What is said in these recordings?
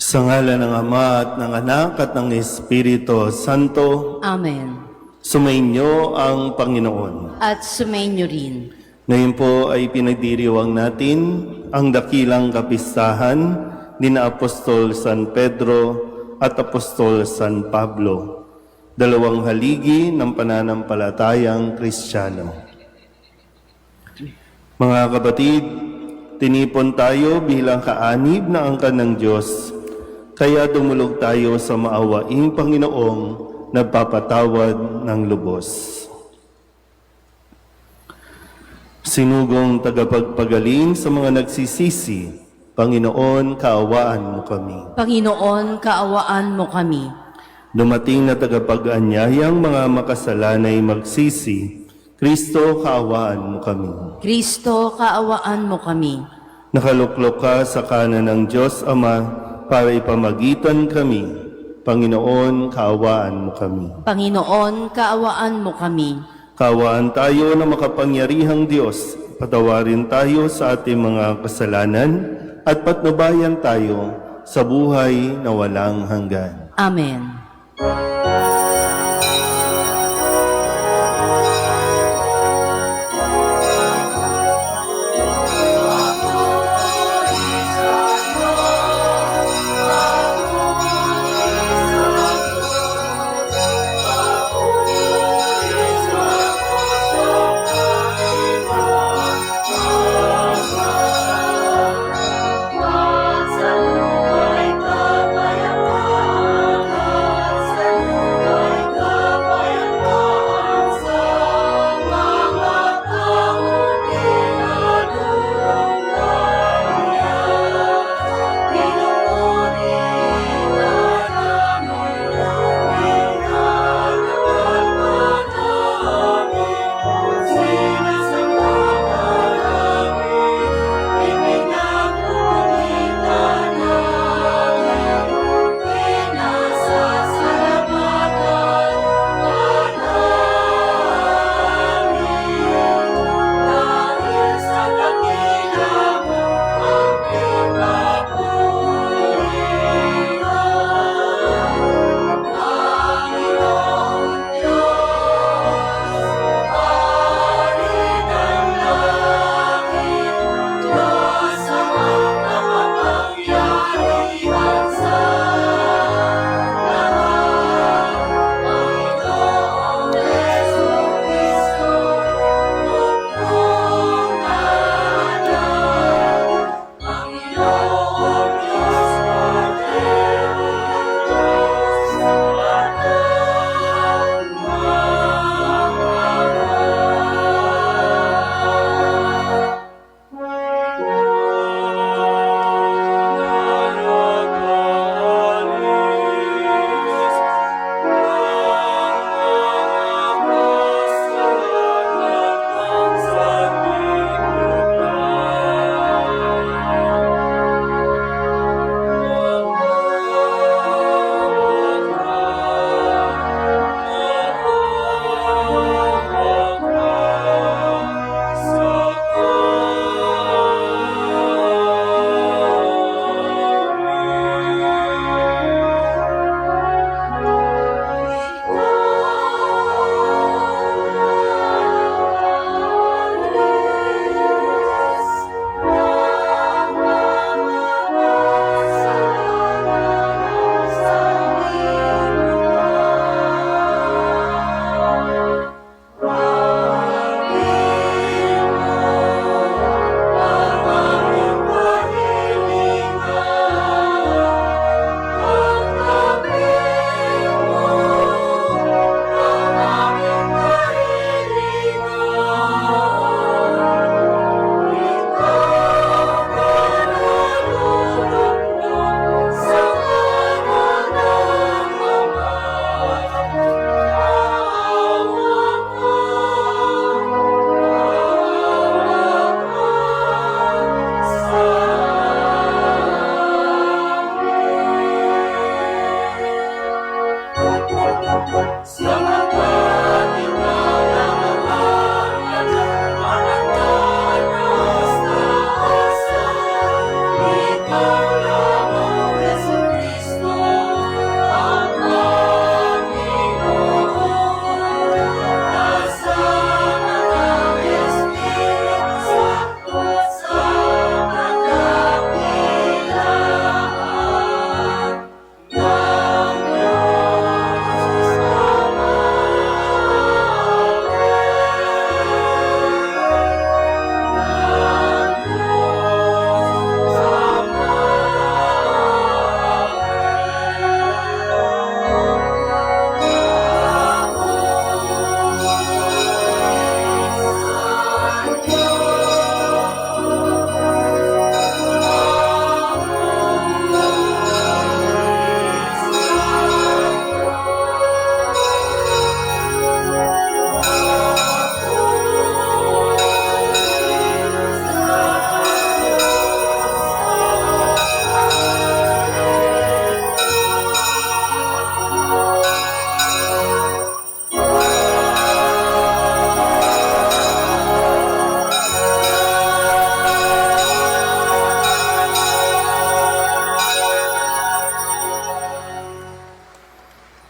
Sa ngalan ng Ama at ng Anak at ng Espiritu Santo, Amen. sumainyo ang Panginoon. At sumainyo rin. Ngayon po ay pinagdiriwang natin ang dakilang kapistahan ni na Apostol San Pedro at Apostol San Pablo, dalawang haligi ng pananampalatayang Kristiyano. Mga kapatid, tinipon tayo bilang kaanib na angkan ng Diyos, kaya dumulog tayo sa maawaing Panginoong nagpapatawad ng lubos. Sinugong tagapagpagaling sa mga nagsisisi, Panginoon, kaawaan mo kami. Panginoon, kaawaan mo kami. Dumating na tagapag-anyayang mga makasalanay magsisi, Kristo, kaawaan mo kami. Kristo, kaawaan mo kami. Nakaluklok ka sa kanan ng Diyos Ama para ipamagitan kami. Panginoon, kaawaan mo kami. Panginoon, kaawaan mo kami. Kaawaan tayo na makapangyarihang Diyos. Patawarin tayo sa ating mga kasalanan at patnubayan tayo sa buhay na walang hanggan. Amen.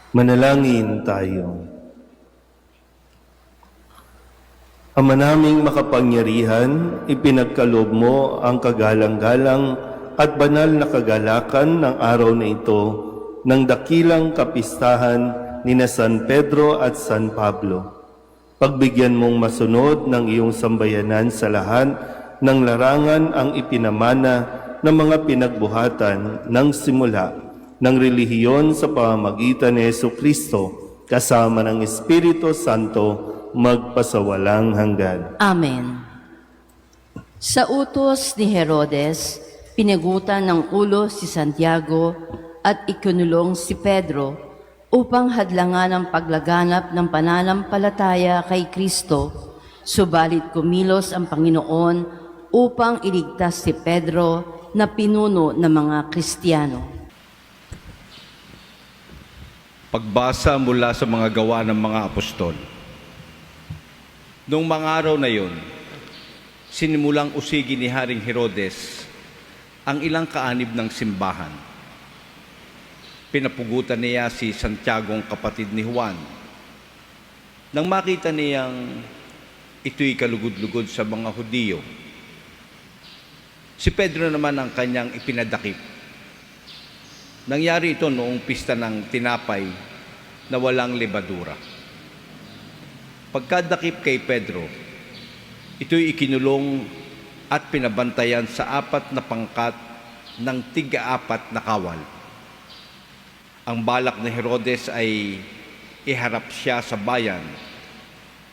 Manalangin tayo. Ama naming makapangyarihan, ipinagkaloob mo ang kagalang-galang at banal na kagalakan ng araw na ito ng dakilang kapistahan ni na San Pedro at San Pablo. Pagbigyan mong masunod ng iyong sambayanan sa lahat ng larangan ang ipinamana ng mga pinagbuhatan ng simula ng relihiyon sa pamamagitan ni Jesucristo kasama ng Espiritu Santo magpasawalang hanggan. Amen. Sa utos ni Herodes, pinagutan ng ulo si Santiago at ikinulong si Pedro upang hadlangan ang paglaganap ng pananampalataya kay Kristo, subalit kumilos ang Panginoon upang iligtas si Pedro na pinuno ng mga Kristiyano. Pagbasa mula sa mga gawa ng mga apostol. Noong mga araw na yon, sinimulang usigi ni Haring Herodes ang ilang kaanib ng simbahan. Pinapugutan niya si Santiago, kapatid ni Juan. Nang makita niyang ito'y kalugod-lugod sa mga Hudiyo, si Pedro naman ang kanyang ipinadakip. Nangyari ito noong pista ng tinapay na walang lebadura. Pagkadakip kay Pedro, ito'y ikinulong at pinabantayan sa 4 na pangkat ng tig-4 na kawal. Ang balak ni Herodes ay iharap siya sa bayan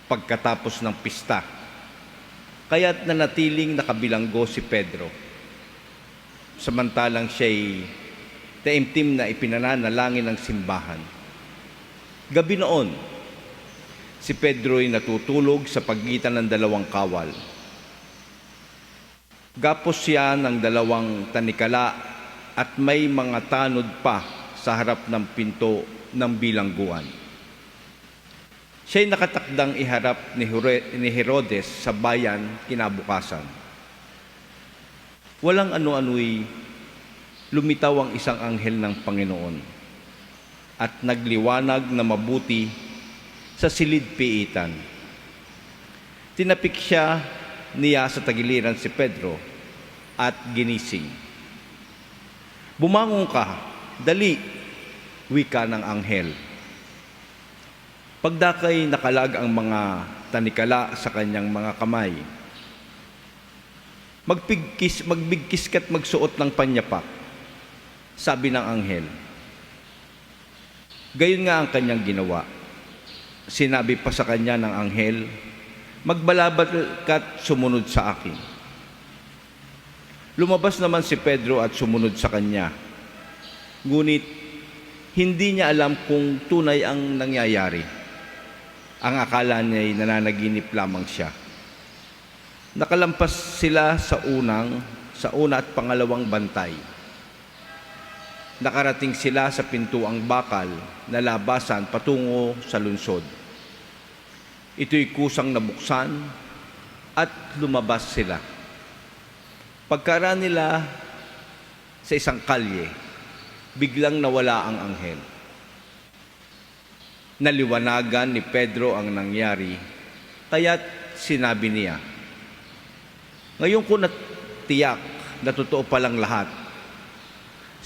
pagkatapos ng pista, kaya't nanatiling nakabilanggo si Pedro. Samantalang siya'y taimtim na ipinananalangin ng simbahan. Gabi noon, si Pedro'y natutulog sa pagitan ng 2 kawal. Gapos siya ng 2 tanikala at may mga tanod pa sa harap ng pinto ng bilangguan. Siya'y nakatakdang iharap ni Herodes sa bayan kinabukasan. Walang ano-ano'y lumitaw ang isang anghel ng Panginoon at nagliwanag na mabuti sa silid-piitan. Tinapik siya niya sa tagiliran si Pedro at ginising. "Bumangon ka, dali," wika ng anghel. Pagdakay nakalag ang mga tanikala sa kanyang mga kamay. Magbigkis ka't magsuot ng panyapak," sabi ng anghel. Gayon nga ang kanyang ginawa. Sinabi pa sa kanya ng anghel, "Magbalabal ka't sumunod sa akin." Lumabas naman si Pedro at sumunod sa kanya. Ngunit hindi niya alam kung tunay ang nangyayari. Ang akala niya ay nananaginip lamang siya. Nakalampas sila sa una at pangalawang bantay. Nakarating sila sa pintuang bakal na labasan patungo sa lungsod. Ito'y kusang nabuksan at lumabas sila. Pagkaraan nila sa isang kalye, biglang nawala ang anghel. Naliwanagan ni Pedro ang nangyari, kaya't sinabi niya, "Ngayon ko natiyak na totoo palang lahat.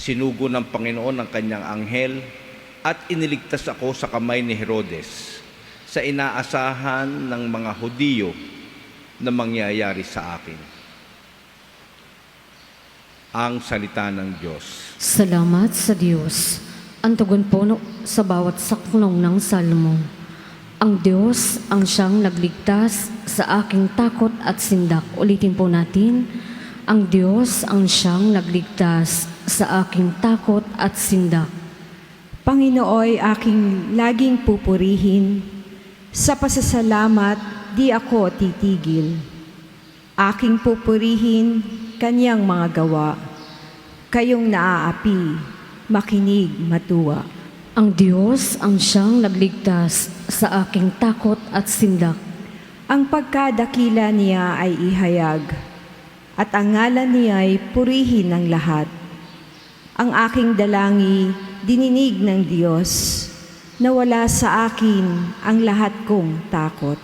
Sinugo ng Panginoon ang kanyang anghel at iniligtas ako sa kamay ni Herodes sa inaasahan ng mga Hudiyo na mangyayari sa akin." Ang salita ng Diyos. Salamat sa Diyos. Ang tugon po sa bawat saknong ng salmo. Ang Diyos ang siyang nagligtas sa aking takot at sindak. Ulitin po natin. Ang Diyos ang siyang nagligtas sa aking takot at sindak. Panginooy aking laging pupurihin, sa pasasalamat di ako titigil. Aking pupurihin kanyang mga gawa, kayong naaapi, makinig matuwa. Ang Diyos ang siyang nagligtas sa aking takot at sindak. Ang pagkadakila niya ay ihayag, at ang ngalan niya ay purihin ng lahat. Ang aking dalangi dininig ng Diyos, nawala sa akin ang lahat kong takot.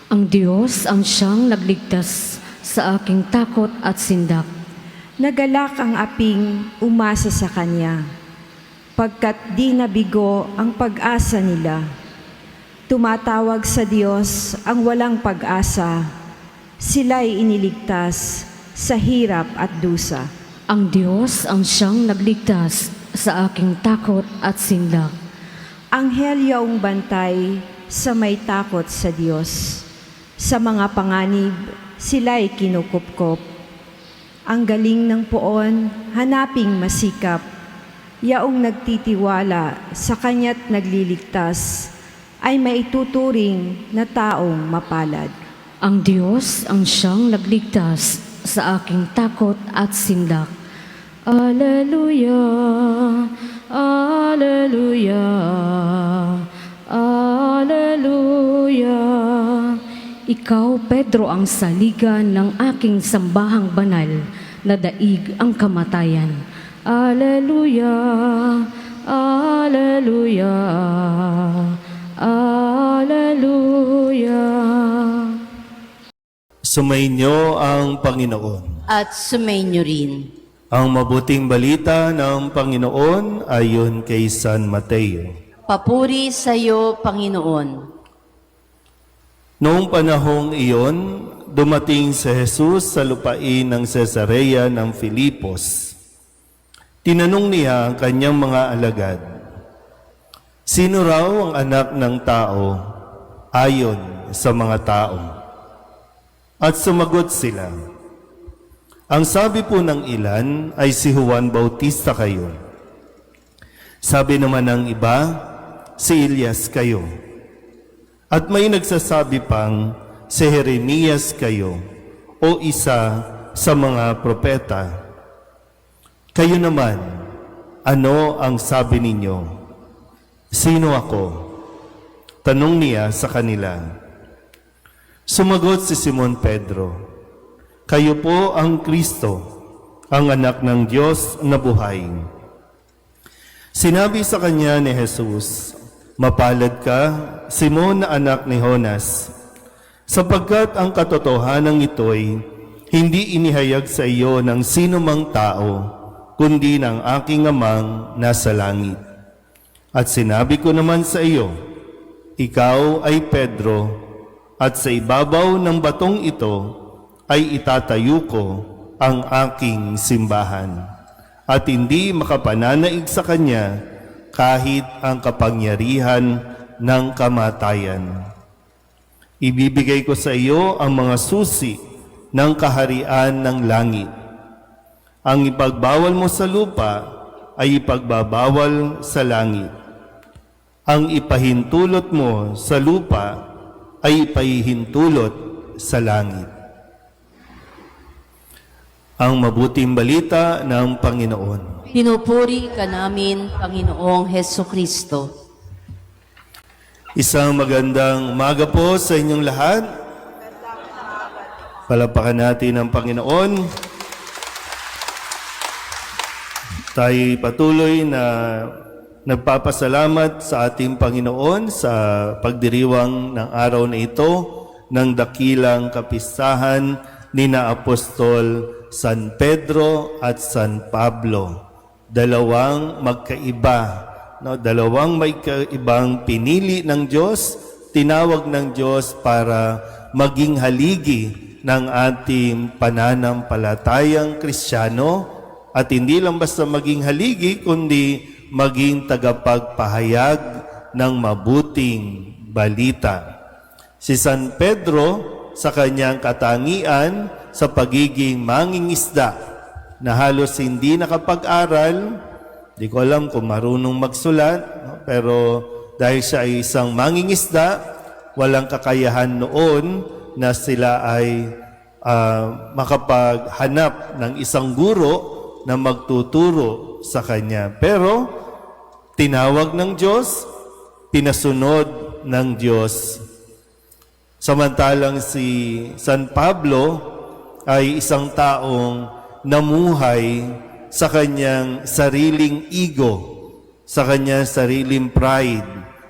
Ang Diyos ang siyang nagligtas sa aking takot at sindak. Nagalak ang aping umasa sa Kanya, pagkat di nabigo ang pag-asa nila. Tumatawag sa Diyos ang walang pag-asa, sila'y iniligtas sa hirap at dusa. Ang Diyos ang siyang nagligtas sa aking takot at sindak. Anghel yaong bantay sa may takot sa Diyos. Sa mga panganib, sila'y kinukupkop. Ang galing ng poon, hanaping masikap. Yaong nagtitiwala sa Kanya't nagliligtas, ay maituturing na taong mapalad. Ang Diyos ang siyang nagligtas sa aking takot at sindak. Alleluia, Alleluia, Alleluia. Ikaw, Pedro, ang saligan ng aking sambahang banal na daig ang kamatayan. Alleluia, Alleluia, Alleluia. Sumainyo ang Panginoon. At sumainyo rin. Ang mabuting balita ng Panginoon ayon kay San Mateo. Papuri sa iyo, Panginoon. Noong panahong iyon, dumating si Jesus sa lupain ng Cesarea ng Filipos. Tinanong niya ang kanyang mga alagad, "Sino raw ang anak ng tao ayon sa mga tao?" At sumagot sila, "Ang sabi po ng ilan ay si Juan Bautista kayo. Sabi naman ng iba, si Elias kayo. At may nagsasabi pang si Jeremias kayo o isa sa mga propeta. Kayo naman, ano ang sabi ninyo? Sino ako?" Tanong niya sa kanila. Sumagot si Simon Pedro, "Kayo po ang Kristo, ang anak ng Diyos na buhay." Sinabi sa kanya ni Jesus, "Mapalad ka, Simon na anak ni Jonas, sapagkat ang katotohanan ito'y hindi inihayag sa iyo ng sino mang tao, kundi ng aking amang nasa langit. At sinabi ko naman sa iyo, ikaw ay Pedro, at sa ibabaw ng batong ito ay itatayo ko ang aking simbahan, at hindi makapananaig sa kanya kahit ang kapangyarihan ng kamatayan. Ibibigay ko sa iyo ang mga susi ng kaharian ng langit. Ang ipagbawal mo sa lupa ay ipagbabawal sa langit. Ang ipahintulot mo sa lupa ay ipahihintulot sa langit." Ang mabuting balita ng Panginoon. Pinupuri ka namin, Panginoong Heso Kristo. Isang magandang umaga po sa inyong lahat. Palapakan natin ang Panginoon. Tayo patuloy na nagpapasalamat sa ating Panginoon sa pagdiriwang ng araw na ito ng dakilang kapistahan ni na Apostol San Pedro at San Pablo. Dalawang magkaiba, dalawang magkaibang pinili ng Diyos, tinawag ng Diyos para maging haligi ng ating pananampalatayang Kristiyano, at hindi lang basta maging haligi, kundi maging tagapagpahayag ng mabuting balita. Si San Pedro, sa kanyang katangian sa pagiging mangingisda, na halos hindi nakapag-aral, di ko alam kung marunong magsulat, pero dahil siya ay isang mangingisda, walang kakayahan noon na sila ay makapaghanap ng isang guro na magtuturo sa kanya. Pero tinawag ng Diyos, pinasunod ng Diyos. Samantalang si San Pablo ay isang taong namuhay sa kanyang sariling ego, sa kanyang sariling pride,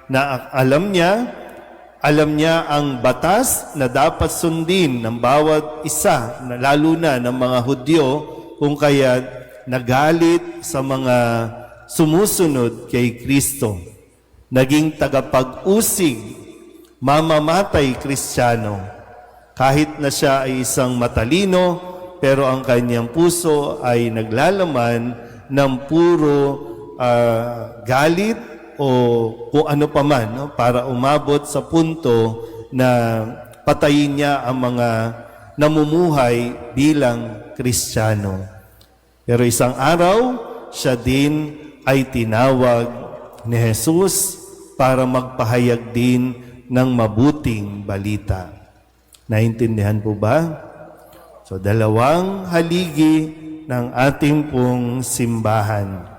na alam niya ang batas na dapat sundin ng bawat isa, lalo na ng mga Hudyo, kung kaya nagalit sa mga sumusunod kay Kristo. Naging tagapag-usig, mamamatay Kristiyano. Kahit na siya ay isang matalino, pero ang kanyang puso ay naglalaman ng puro galit o kung ano pa man, no? Para umabot sa punto na patayin niya ang mga namumuhay bilang Kristiyano. Pero isang araw, siya din ay tinawag ni Jesus para magpahayag din ng mabuting balita. Naintindihan po ba? So, dalawang haligi ng ating pong simbahan.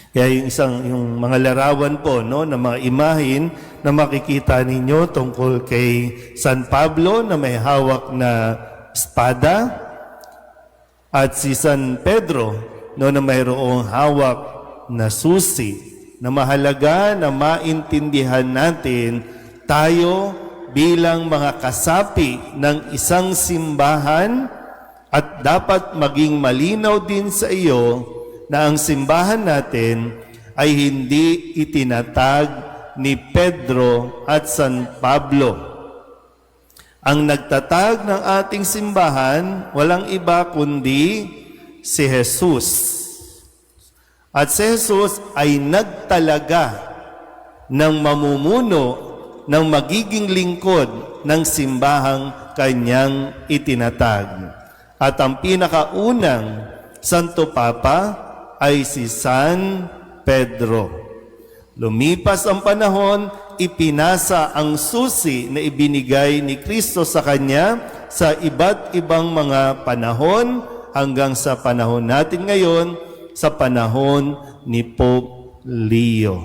Kaya yung mga larawan po, no, ng mga imahin na makikita ninyo tungkol kay San Pablo na may hawak na espada at si San Pedro, no, na mayroong hawak na susi, na mahalaga na maintindihan natin tayo bilang mga kasapi ng isang simbahan, at dapat maging malinaw din sa iyo na ang simbahan natin ay hindi itinatag ni Pedro at San Pablo. Ang nagtatag ng ating simbahan, walang iba kundi si Jesus. At si Jesus ay nagtalaga ng mamumuno ng magiging lingkod ng simbahang kanyang itinatag. At ang pinakaunang Santo Papa ay si San Pedro. Lumipas ang panahon, ipinasa ang susi na ibinigay ni Kristo sa kanya sa iba't ibang mga panahon hanggang sa panahon natin ngayon, sa panahon ni Pope Leo.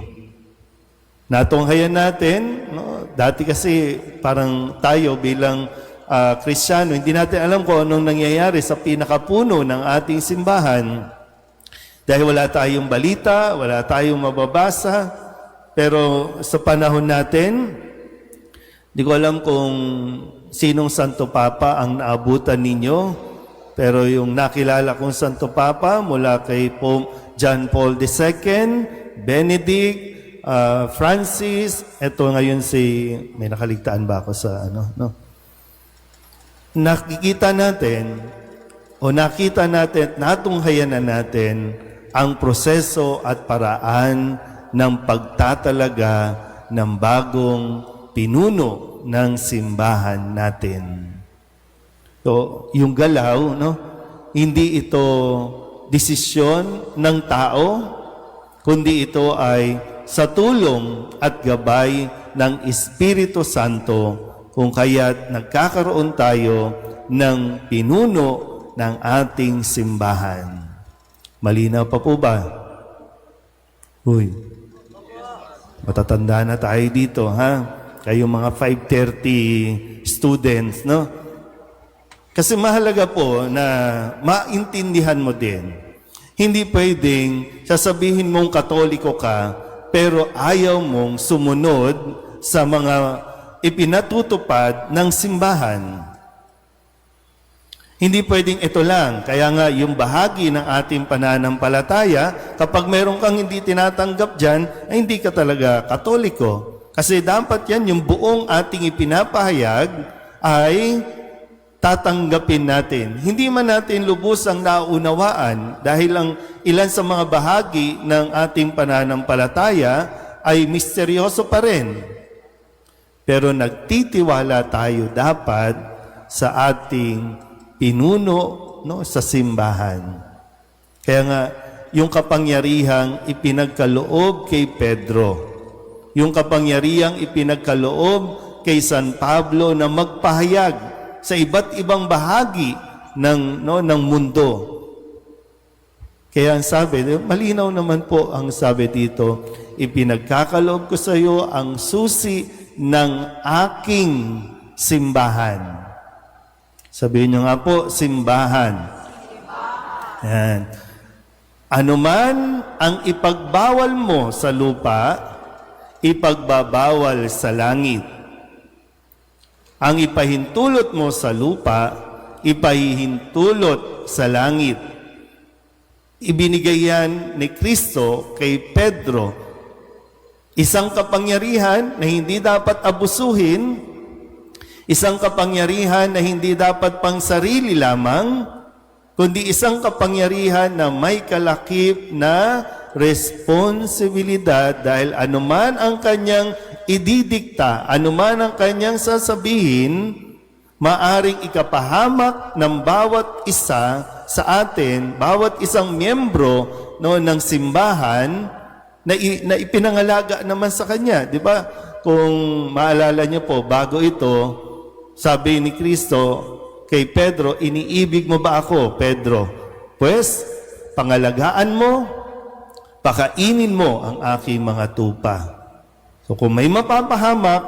Natunghayan natin, no? Dati kasi parang tayo bilang Kristiyano, hindi natin alam kung anong nangyayari sa pinakapuno ng ating simbahan. Dahil wala tayong balita, wala tayong mababasa, pero sa panahon natin, di ko alam kung sinong Santo Papa ang naabutan ninyo, pero yung nakilala kong Santo Papa mula kay Pope John Paul II, Benedict, Francis, eto ngayon may nakaligtaan ba ako sa nakita natin, natunghayan na natin ang proseso at paraan ng pagtatalaga ng bagong pinuno ng simbahan natin. So, yung galaw, no? Hindi ito desisyon ng tao, kundi ito ay sa tulong at gabay ng Espiritu Santo, kung kaya't nagkakaroon tayo ng pinuno ng ating simbahan. Malinaw pa po ba? Uy, matatanda na tayo dito, ha? Kayong mga 530 students, no? Kasi mahalaga po na maintindihan mo din. Hindi pwedeng sasabihin mong Katoliko ka, pero ayaw mong sumunod sa mga ipinatutupad ng simbahan. Hindi pwedeng ito lang. Kaya nga yung bahagi ng ating pananampalataya, kapag mayroon kang hindi tinatanggap dyan, ay hindi ka talaga Katoliko. Kasi dapat yan, yung buong ating ipinapahayag ay tatanggapin natin. Hindi man natin lubusang naunawaan dahil ang ilan sa mga bahagi ng ating pananampalataya ay misteryoso pa rin. Pero nagtitiwala tayo dapat sa ating pinuno, no, sa simbahan. Kaya nga, yung kapangyarihang ipinagkaloob kay Pedro, yung kapangyarihang ipinagkaloob kay San Pablo na magpahayag sa iba't ibang bahagi ng mundo. Kaya ang sabi, malinaw naman po ang sabi dito, ipinagkakaloob ko sa iyo ang susi ng aking simbahan. Sabihin nyo nga po, simbahan. Yan. Ano man ang ipagbawal mo sa lupa, ipagbabawal sa langit. Ang ipahintulot mo sa lupa, ipahihintulot sa langit. Ibinigay yan ni Kristo kay Pedro. Isang kapangyarihan na hindi dapat abusuhin, isang kapangyarihan na hindi dapat pang sarili lamang, kundi isang kapangyarihan na may kalakip na responsibilidad dahil anuman ang kanyang ididikta, anuman ang kanyang sasabihin, maaring ikapahamak ng bawat isa sa atin, bawat isang miyembro ng simbahan na ipinangalaga naman sa kanya. Di ba? Kung maalala niyo po, bago ito, sabi ni Kristo kay Pedro, iniibig mo ba ako, Pedro? Pues, pangalagaan mo, pakainin mo ang aking mga tupa. So kung may mapapahamak,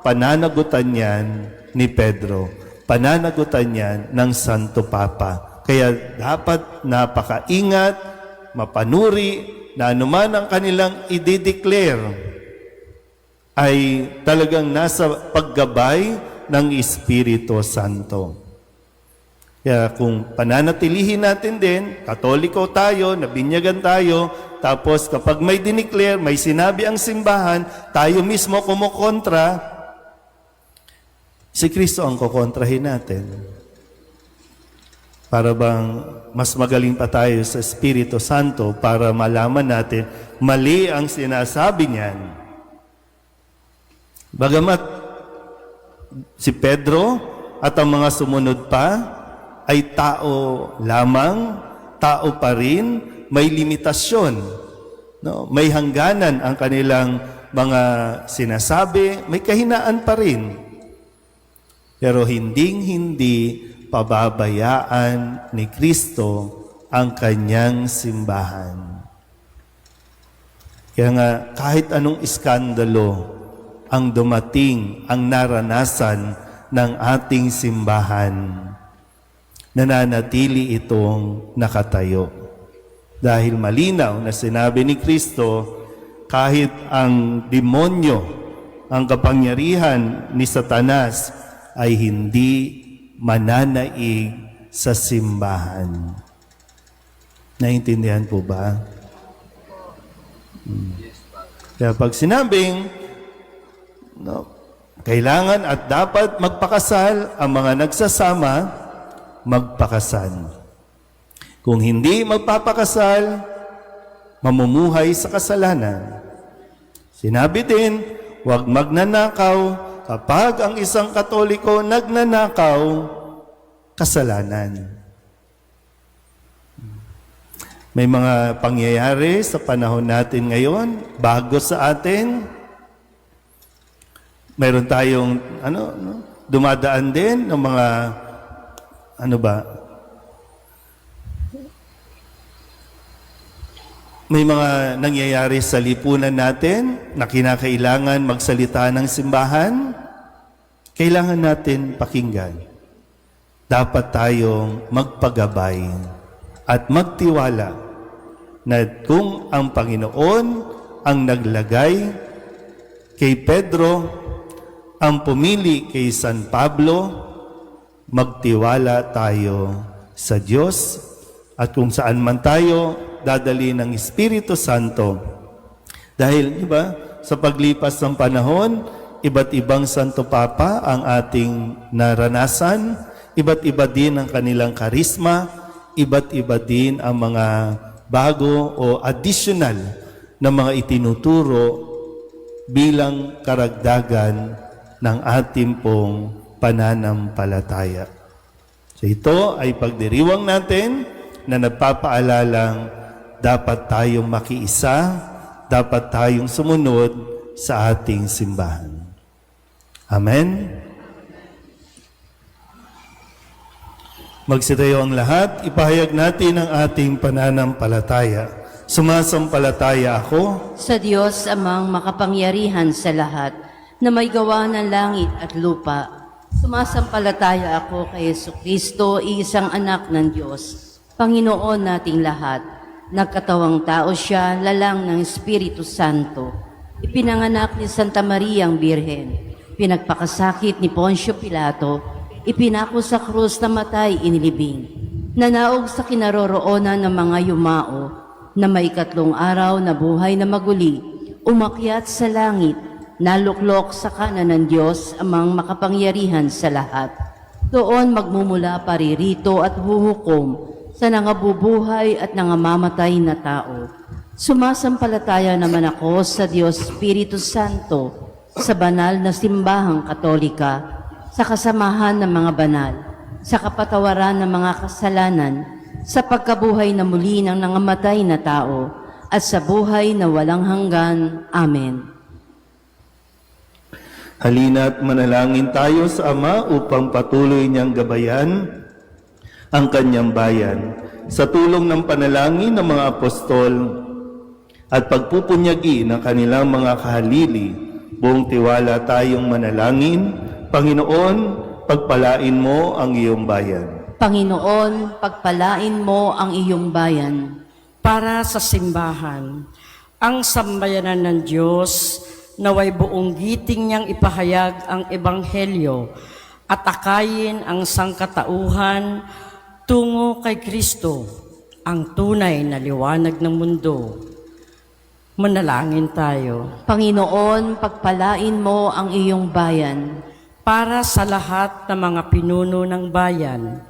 pananagutan yan ni Pedro. Pananagutan yan ng Santo Papa. Kaya dapat napakaingat, mapanuri, na anuman ang kanilang i-declare ay talagang nasa paggabay ng Espiritu Santo. Kaya kung pananatilihin natin din, Katoliko tayo, nabinyagan tayo, tapos kapag may dineclare, may sinabi ang simbahan, tayo mismo kumukontra, si Kristo ang kukontrahin natin. Para bang mas magaling pa tayo sa Espiritu Santo para malaman natin mali ang sinasabi niyan. Bagamat si Pedro at ang mga sumunod pa ay tao lamang, tao pa rin, may limitasyon. No? May hangganan ang kanilang mga sinasabi, may kahinaan pa rin. Pero hinding-hindi pababayaan ni Kristo ang kanyang simbahan. Kaya nga, kahit anong iskandalo ang dumating, ang naranasan ng ating simbahan, nananatili itong nakatayo. Dahil malinaw na sinabi ni Kristo, kahit ang demonyo, ang kapangyarihan ni Satanas ay hindi mananaig sa simbahan. Naintindihan po ba? Kaya pag sinabing, kailangan at dapat magpakasal ang mga nagsasama, magpakasal. Kung hindi magpapakasal, mamumuhay sa kasalanan. Sinabi din, huwag magnanakaw. Kapag ang isang Katoliko nagnanakaw, kasalanan. May mga pangyayari sa panahon natin ngayon, bago sa atin. Mayroon tayong dumadaan din ng mga may mga nangyayari sa lipunan natin na kinakailangan magsalita ng simbahan, kailangan natin pakinggan. Dapat tayong magpagabay at magtiwala na kung ang Panginoon ang naglagay kay Pedro, ang pumili kay San Pablo, magtiwala tayo sa Diyos at kung saan man tayo dadali ng Espiritu Santo. Dahil, di ba, sa paglipas ng panahon, iba't ibang Santo Papa ang ating naranasan, iba't iba din ang kanilang karisma, iba't iba din ang mga bago o additional na mga itinuturo bilang karagdagan ng ating pong pananampalataya. So ito ay pagdiriwang natin na nagpapaalalang dapat tayong makiisa, dapat tayong sumunod sa ating simbahan. Amen? Magsitayo ang lahat, ipahayag natin ang ating pananampalataya. Sumasampalataya ako Sa Diyos amang makapangyarihan sa lahat, na may gawa ng langit at lupa. Sumasampalataya ako kay Jesucristo, iisang anak ng Diyos, Panginoon nating lahat. Nagkatawang tao siya, lalang ng Espiritu Santo. ipinanganak ni Santa Maria ang Birhen, pinagpakasakit ni Poncio Pilato, ipinako sa krus na matay inilibing, nanaog sa kinaroroonan ng mga yumao, na may 3 araw na buhay na maguli, umakyat sa langit, naluklok sa kanan ng Diyos amang makapangyarihan sa lahat. Doon magmumula paririto at huhukom sa nangabubuhay at nangamamatay na tao. Sumasampalataya naman ako sa Diyos Espiritu Santo, sa banal na simbahang katolika, sa kasamahan ng mga banal, sa kapatawaran ng mga kasalanan, sa pagkabuhay na muli ng nangamatay na tao, at sa buhay na walang hanggan. Amen. Halina't manalangin tayo sa Ama upang patuloy niyang gabayan ang kanyang bayan. Sa tulong ng panalangin ng mga apostol at pagpupunyagi ng kanilang mga kahalili, buong tiwala tayong manalangin. Panginoon, pagpalain mo ang iyong bayan. Panginoon, pagpalain mo ang iyong bayan. Para sa simbahan, ang sambayanan ng Diyos naway buong giting niyang ipahayag ang Ebanghelyo at akayin ang sangkatauhan tungo kay Kristo, ang tunay na liwanag ng mundo. Manalangin tayo. Panginoon, pagpalain mo ang iyong bayan. Para sa lahat ng mga pinuno ng bayan,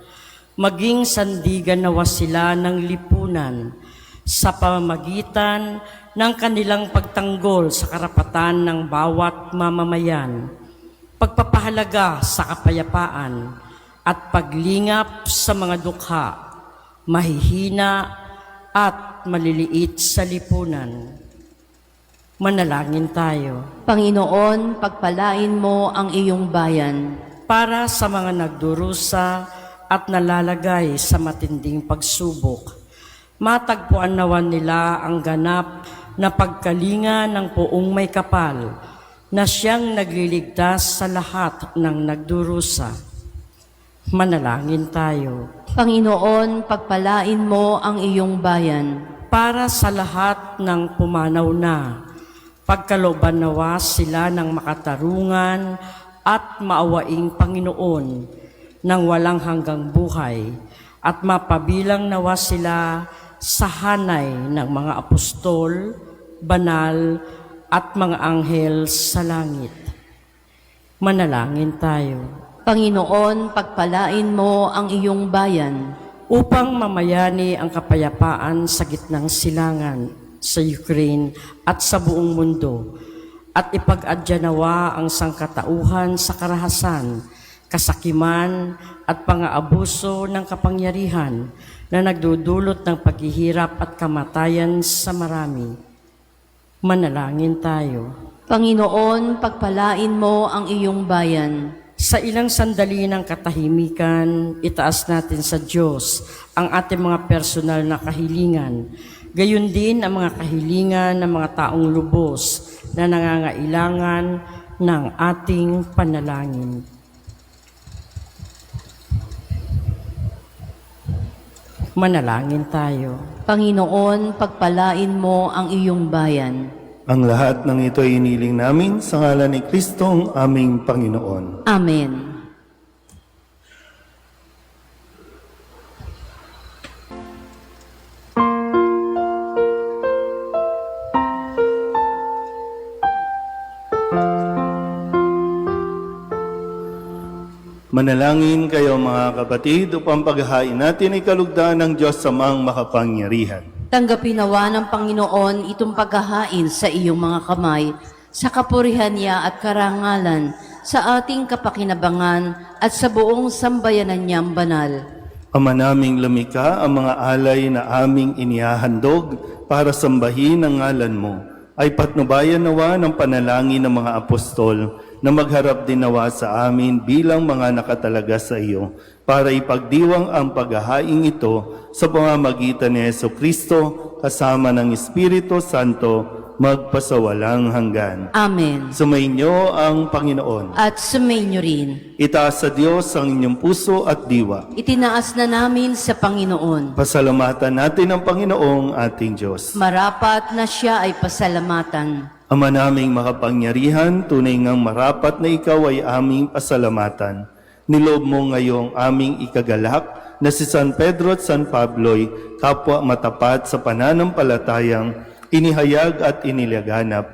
maging sandigan nawa sila ng lipunan sa pamamagitan ng kanilang pagtanggol sa karapatan ng bawat mamamayan, pagpapahalaga sa kapayapaan at paglingap sa mga dukha, mahihina at maliliit sa lipunan. Manalangin tayo. Panginoon, pagpalain mo ang iyong bayan. Para sa mga nagdurusa at nalalagay sa matinding pagsubok, matagpuan nawan nila ang ganap na pagkalinga ng poong may kapal na siyang nagliligtas sa lahat ng nagdurusa. Manalangin tayo. Panginoon, pagpalain mo ang iyong bayan. Para sa lahat ng pumanaw na, pagkalooban nawa sila ng makatarungan at maawaing Panginoon ng walang hanggang buhay at mapabilang nawa sila sa hanay ng mga apostol, banal at mga anghel sa langit. Manalangin tayo. Panginoon, pagpalain mo ang iyong bayan. Upang mamayani ang kapayapaan sa gitnang silangan sa Ukraine at sa buong mundo, at ipag-adya nawa ang sangkatauhan sa karahasan, kasakiman at pang-aabuso ng kapangyarihan na nagdudulot ng paghihirap at kamatayan sa marami. Manalangin tayo. Panginoon, pagpalain mo ang iyong bayan. Sa ilang sandali ng katahimikan, itaas natin sa Diyos ang ating mga personal na kahilingan. Gayon din ang mga kahilingan ng mga taong lubos na nangangailangan ng ating panalangin. Manalangin tayo. Panginoon, pagpalain mo ang iyong bayan. Ang lahat ng ito ay iniling namin sa ngalan ni Kristo ang aming Panginoon. Amen. Manalangin kayo mga kapatid upang paghahain natin ay kalugdan ng Diyos Amang makapangyarihan. Tanggapin nawa ng Panginoon itong paghahain sa iyong mga kamay, sa kapurihan niya at karangalan, sa ating kapakinabangan at sa buong sambayanan niyang banal. Ama naming lumikha, ang mga alay na aming inihahandog para sambahin ang ngalan mo, ay patnubayan nawa ng panalangin ng mga apostol na magharap din nawa sa amin bilang mga nakatalaga sa iyo para ipagdiwang ang paghahaing ito sa pamamagitan ni Jesucristo kasama ng Espiritu Santo magpasawalang hanggan. Amen. Sumainyo ang Panginoon. At sumainyo rin. Itaas sa Diyos ang inyong puso at diwa. Itinaas na namin sa Panginoon. Pasalamatan natin ang Panginoong ating Diyos. Marapat na siya ay pasalamatan. Ama naming makapangyarihan, tunay ngang marapat na ikaw ay aming pasalamatan. Nilob mo ngayong aming ikagalak na si San Pedro at San Pablo'y kapwa matapat sa pananampalatayang inihayag at inilaganap.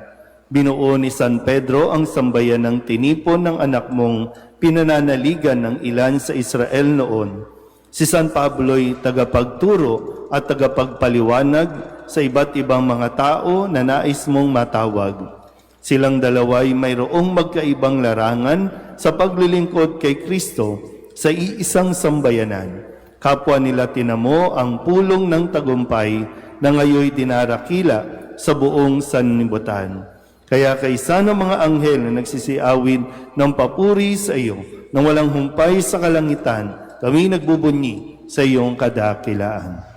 Binuo ni San Pedro ang sambayan ng tinipon ng anak mong pinananaligan ng ilan sa Israel noon. Si San Pablo'y tagapagturo at tagapagpaliwanag sa iba't ibang mga tao na nais mong matawag. Silang dalawa'y mayroong magkaibang larangan sa paglilingkod kay Kristo sa iisang sambayanan. Kapwa nila tinamo ang pulong ng tagumpay na ngayoy dinarakila sa buong sanlibutan. Kaya kaysa ng mga anghel na nagsisiawid ng papuri sa iyo nang walang humpay sa kalangitan, kami nagbubunyi sa iyong kadakilaan.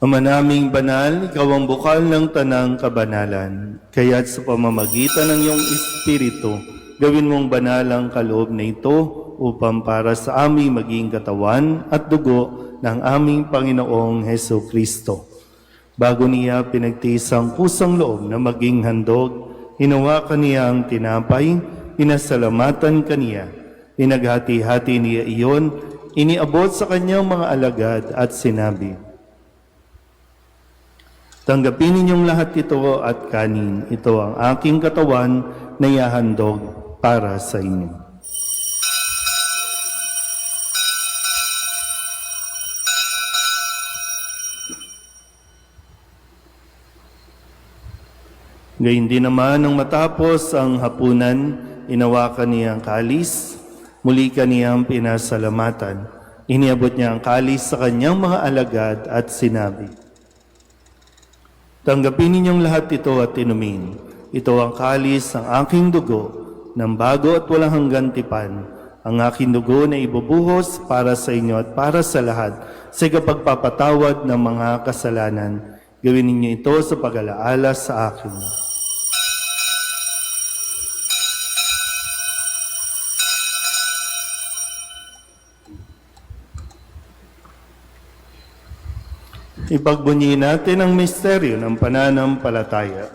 Ama naming banal, ikaw ang bukal ng tanang kabanalan. Kaya't sa pamamagitan ng iyong Espiritu, gawin mong banal ang kaloob na ito upang para sa aming maging katawan at dugo ng aming Panginoong Heso Kristo. Bago niya pinagtiis ang kusang loob na maging handog, hinawakan niya ang tinapay, pinasalamatan kaniya, pinaghati-hati niya iyon, iniabot sa kanyang mga alagad at sinabi, "Tanggapin ninyong lahat ito at kanin. Ito ang aking katawan na ihahandog para sa inyo." Gayun din naman nang matapos ang hapunan, inawakan niya ang kalis, muli kaniyang pinasalamatan. Iniabot niya ang kalis sa kanyang mga alagad at sinabi, "Tanggapin ninyong lahat ito at inumin. Ito ang kalis ng aking dugo, ng bago at walang hanggang tipan. Ang aking dugo na ibubuhos para sa inyo at para sa lahat sa ikapagpapatawad ng mga kasalanan. Gawin ninyo ito sa pag-alaala sa akin." Ipagbunyi natin ang misteryo ng pananampalataya.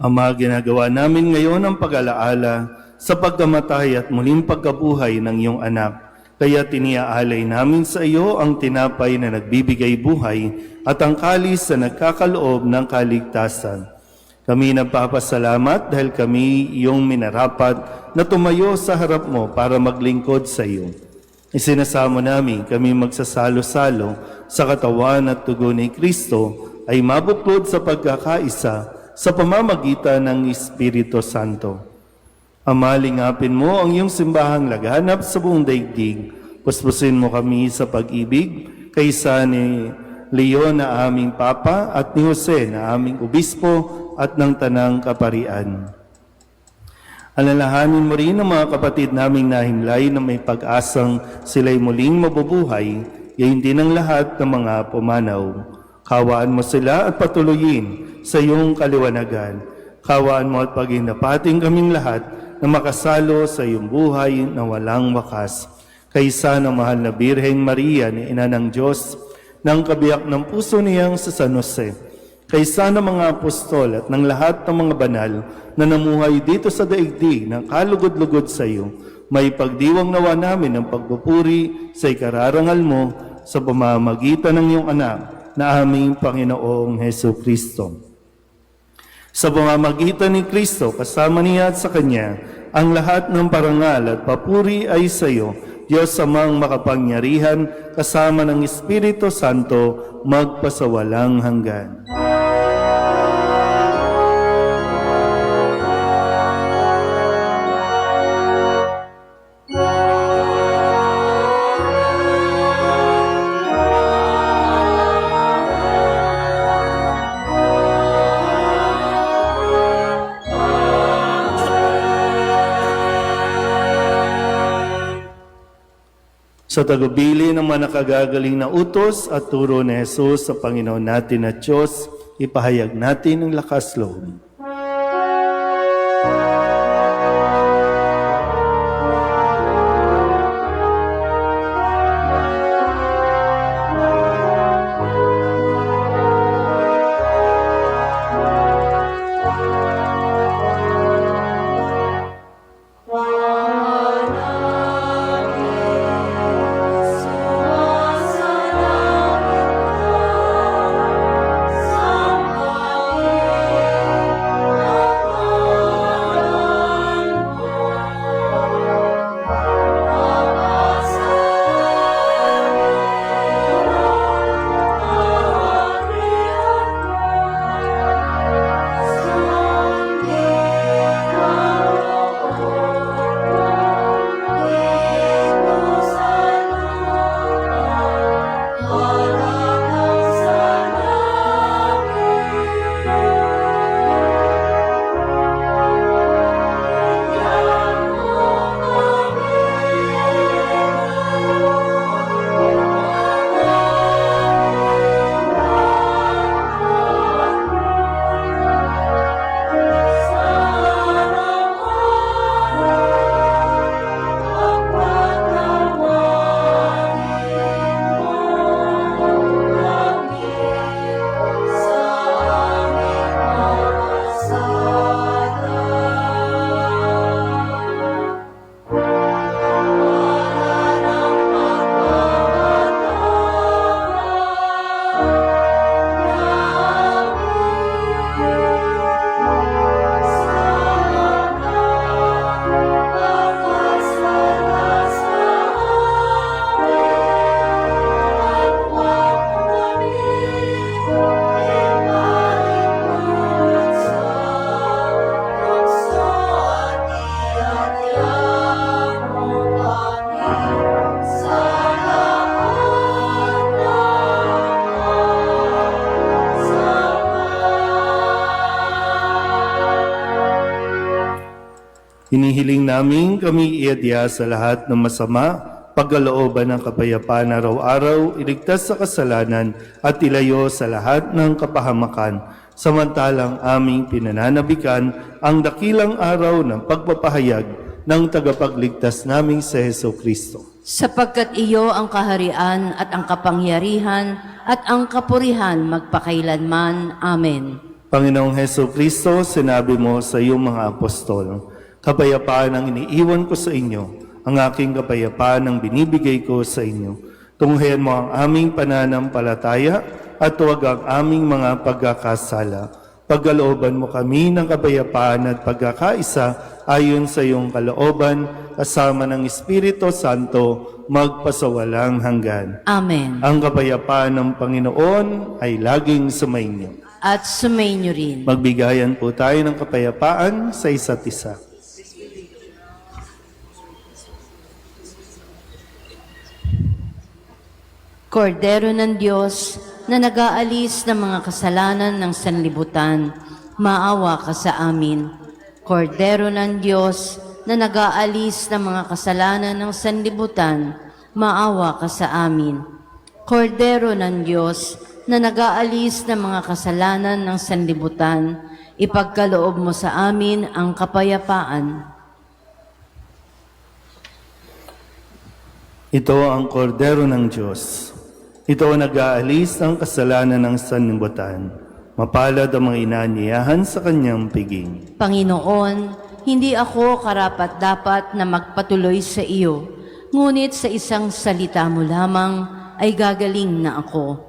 Ama, ginagawa namin ngayon ang pag-alaala sa pagkamatay at muling pagkabuhay ng iyong anak. Kaya tiniaalay namin sa iyo ang tinapay na nagbibigay buhay at ang kalis na nagkakaloob ng kaligtasan. Kami nagpapasalamat dahil kami iyong minarapat na tumayo sa harap mo para maglingkod sa iyo. Isinasamo namin kami magsasalo-salo sa katawan at dugo ni Kristo ay mabuklod sa pagkakaisa sa pamamagitan ng Espiritu Santo. Ama, lingapin mo ang iyong simbahang laganap sa buong daigdig Puspusin mo kami sa pag-ibig, kaysa ni Leo na aming Papa at ni Jose na aming Obispo at ng Tanang Kaparian. Alalahanin mo rin ang mga kapatid naming nahimlay na may pag-asang sila'y muling mabubuhay, yayin din ang lahat ng mga pumanaw. Kawaan mo sila at patuloyin sa iyong kaliwanagan. Kawaan mo at paghindapating kaming lahat na makasalo sa iyong buhay na walang wakas. Kaysa ng mahal na Birheng Maria ni Ina ng Diyos, ng kabiyak ng puso niyang sa San Jose, kaysa ng mga apostol at ng lahat ng mga banal na namuhay dito sa daigdig ng kalugod-lugod sa iyo, may pagdiwang nawa namin ng pagpupuri sa ikararangal mo sa pamamagitan ng iyong anak na aming Panginoong Heso Kristo. Sa pamamagitan ni Kristo, kasama niya at sa Kanya, ang lahat ng parangal at papuri ay sa iyo, Diyos amang makapangyarihan, kasama ng Espiritu Santo, magpasawalang hanggan. Sa tagubili ng mga nakagagaling na utos at turo ni Jesus sa Panginoon natin at Diyos, ipahayag natin ang lakas loob. Hinihiling namin kami iadya sa lahat ng masama, pagkalooban ng kapayapaan araw-araw, iligtas sa kasalanan at ilayo sa lahat ng kapahamakan, samantalang aming pinananabikan ang dakilang araw ng pagpapahayag ng tagapagligtas naming si Heso Kristo. Sapagkat iyo ang kaharian at ang kapangyarihan at ang kapurihan magpakailanman. Amen. Panginoong Heso Kristo, sinabi mo sa iyong mga apostol, kapayapaan ang iniiwan ko sa inyo, ang aking kapayapaan ang binibigay ko sa inyo. Tunghayan mo ang aming pananampalataya at huwag ang aming mga pagkakasala. Pagkalooban mo kami ng kapayapaan at pagkakaisa ayon sa iyong kalooban, kasama ng Espiritu Santo, magpasawalang hanggan. Amen. Ang kapayapaan ng Panginoon ay laging sumainyo. At sumainyo rin. Magbigayan po tayo ng kapayapaan sa isa't isa. Kordero ng Diyos na nag-aalis ng mga kasalanan ng sanlibutan, maawa ka sa amin. Kordero ng Diyos na nag-aalis ng mga kasalanan ng sanlibutan, maawa ka sa amin. Kordero ng Diyos na nag-aalis ng mga kasalanan ng sanlibutan, ipagkaloob mo sa amin ang kapayapaan. Ito ang kordero ng Diyos. Ito ang nag-aalis ng kasalanan ng sanlibutan. Mapalad ang mga inaniyahan sa kanyang piging. Panginoon, hindi ako karapat-dapat na magpatuloy sa iyo, ngunit sa isang salita mo lamang ay gagaling na ako.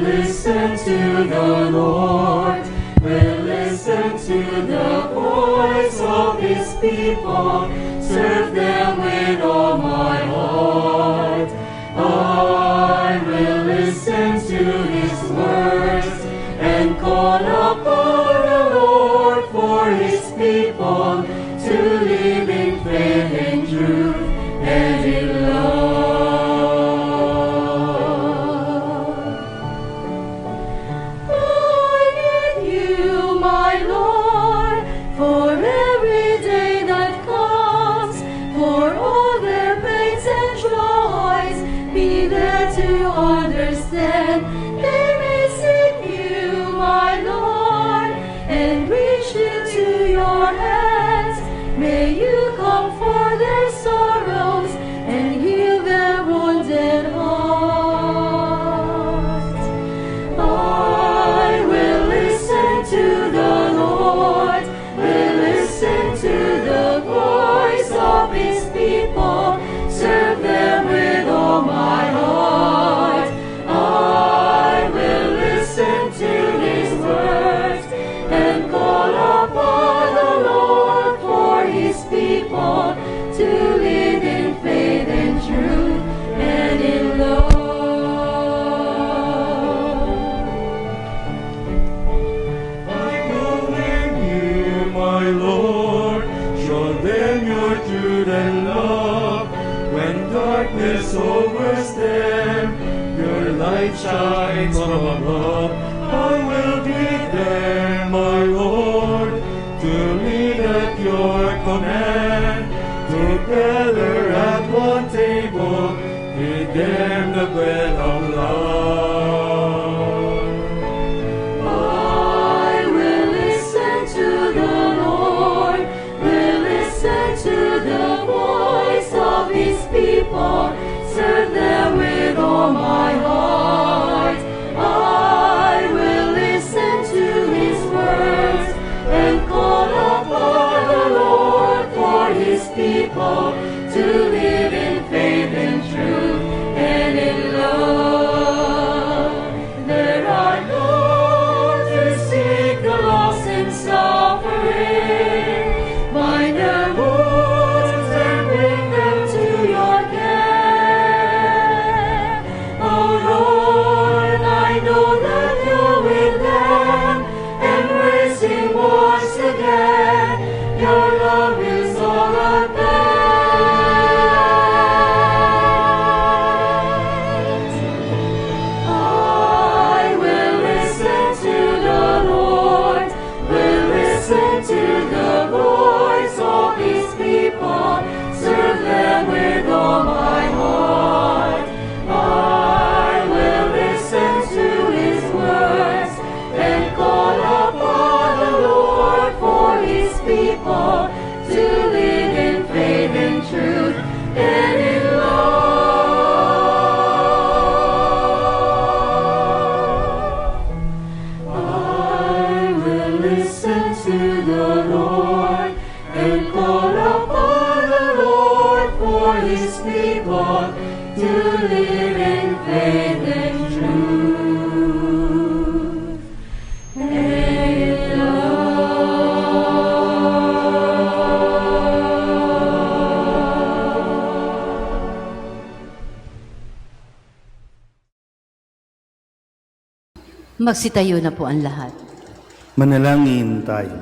Listen to the Lord, will listen to the voice of His people, serve them with all my heart. I will listen to His words and call upon the Lord for His people to live in faith and truth and in love. Understand, they may seek you, my Lord, and reach into your hands. May you comfort their sorrows and heal their wounded hearts. I will listen to the Lord, will listen to the voice of His people, serve them with all my heart. To live in faith and truth and in love. I believe you, my Lord, show them your truth and love. When darkness overtakes them, your light shines from above. I will be there, my Lord, to lead at your command. Together at one table, feed them the bread of love. I will listen to the Lord, will listen to the voice of His people, serve them with all my heart. I will listen to His words and call upon the Lord for His people to live in faith and truth and in love. There are those who seek the lost and suffering, bind their wounds and bring them to your care. Oh Lord, I know that you're with them, embracing once again. Your love is all I bear. Lord, to live in faith and truth. Magsitayo na po ang lahat. Manalangin tayo.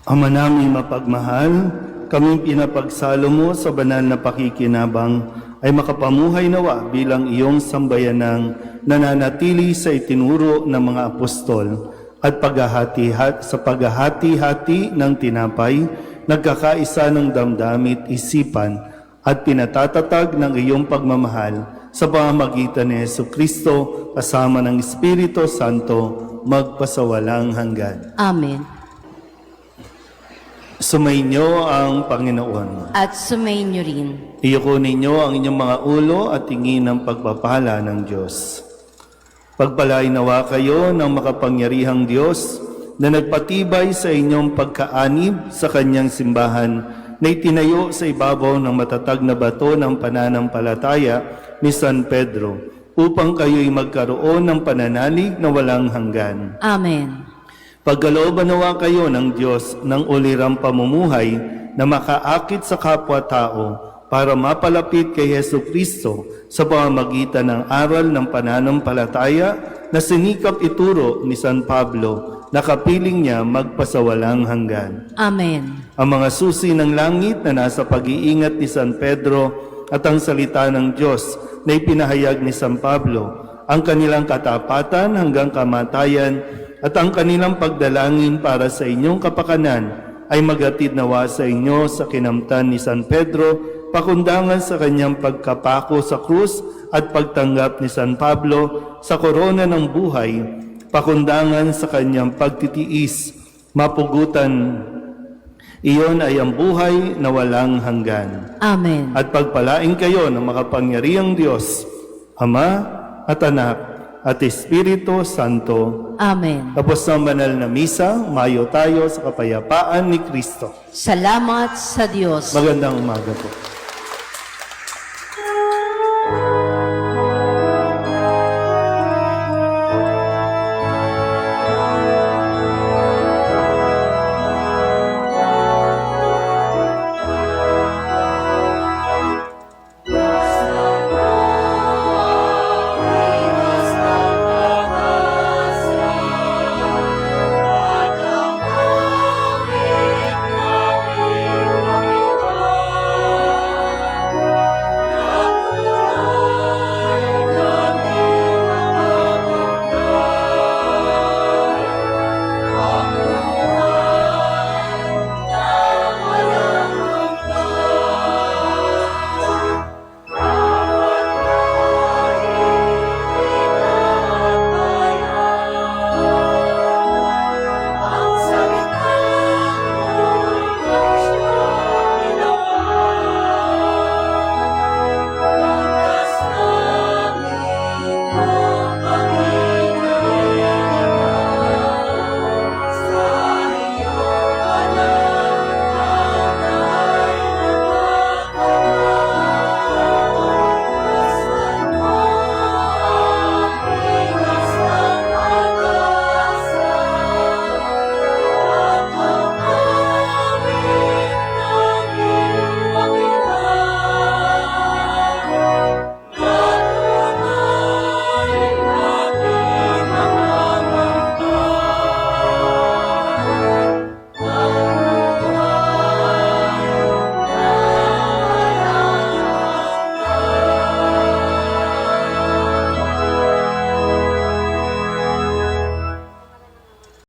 Ama naming mapagmahal, kaming pinapagsalo mo sa banal na pakikinabang ay makapamuhay nawa bilang iyong sambayanang nananatili sa itinuro ng mga apostol at sa paghahati-hati ng tinapay, nagkakaisa ng damdamit isipan at pinatatatag ng iyong pagmamahal sa pamamagitan ni Jesucristo kasama ng Espiritu Santo magpasawalang hanggan. Amen. Sumainyo ang Panginoon. At sumainyo rin. Iyuko ninyo ang inyong mga ulo at tingin ng pagpapala ng Diyos. Pagpalain nawa kayo ng makapangyarihang Diyos na nagpatibay sa inyong pagkaanib sa kanyang simbahan na itinayo sa ibabaw ng matatag na bato ng pananampalataya ni San Pedro upang kayo'y magkaroon ng pananalig na walang hanggan. Amen. Pagkalooban nawa kayo ng Diyos ng ulirang pamumuhay na makaakit sa kapwa-tao para mapalapit kay Jesucristo sa pamamagitan ng aral ng pananampalataya na sinikap ituro ni San Pablo na kapiling niya magpasawalang hanggan. Amen. Ang mga susi ng langit na nasa pag-iingat ni San Pedro at ang salita ng Diyos na ipinahayag ni San Pablo, ang kanilang katapatan hanggang kamatayan at ang kanilang pagdalangin para sa inyong kapakanan ay magatid nawa sa inyo sa kinamtan ni San Pedro, pakundangan sa kanyang pagkapako sa krus at pagtanggap ni San Pablo sa korona ng buhay, pakundangan sa kanyang pagtitiis, mapugutan. Iyon ay ang buhay na walang hanggan. Amen. At pagpalain kayo ng makapangyarihang Diyos, Ama at Anak at Espiritu Santo. Amen. Tapos ng banal na misa, mayo tayo sa kapayapaan ni Kristo. Salamat sa Diyos. Magandang umaga po.